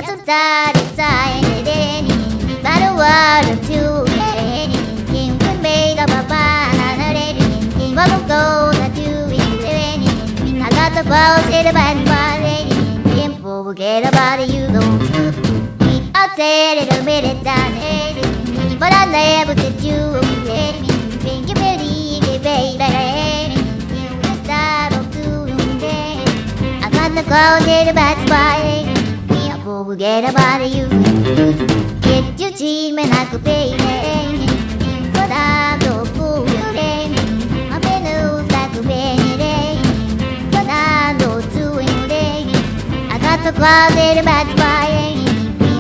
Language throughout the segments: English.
doesn't satisfy anything but a world of two anything we made of a banana anything what will go to do anything I got the balls in the band but anything forget about you don't stupid I'll say it a minute down anything but I never did you anything you really baby anything we start of doing I got the balls in the band but forget about you Get you cheat me like a baby But I go fool you I've been loose like a baby But I go to you I got the cloud in the back by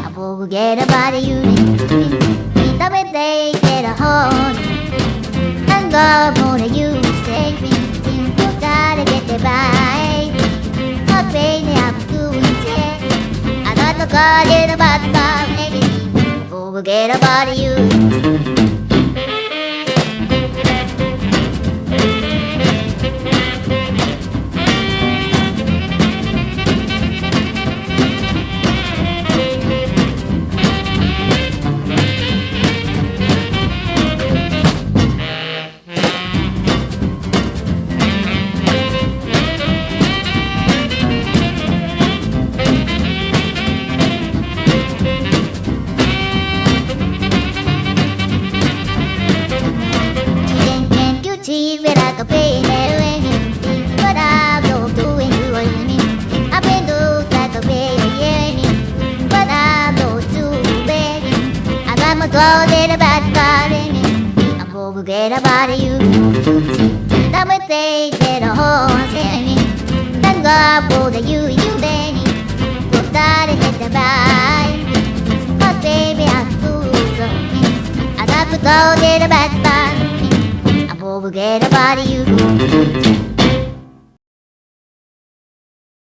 I forget about you That way they get a hold And go more than you say You gotta get the by Not baby I'm doing forget about me, forget about you. Cheat me like a baby, but I don't do it I've been loose like a baby, but I don't do it I got my gold in the back garden, I forget about you. That would say that a horse in me, thank God for the you baby, put that in the bag. But baby, I'm fool, I got the gold in the back garden. Forget about you.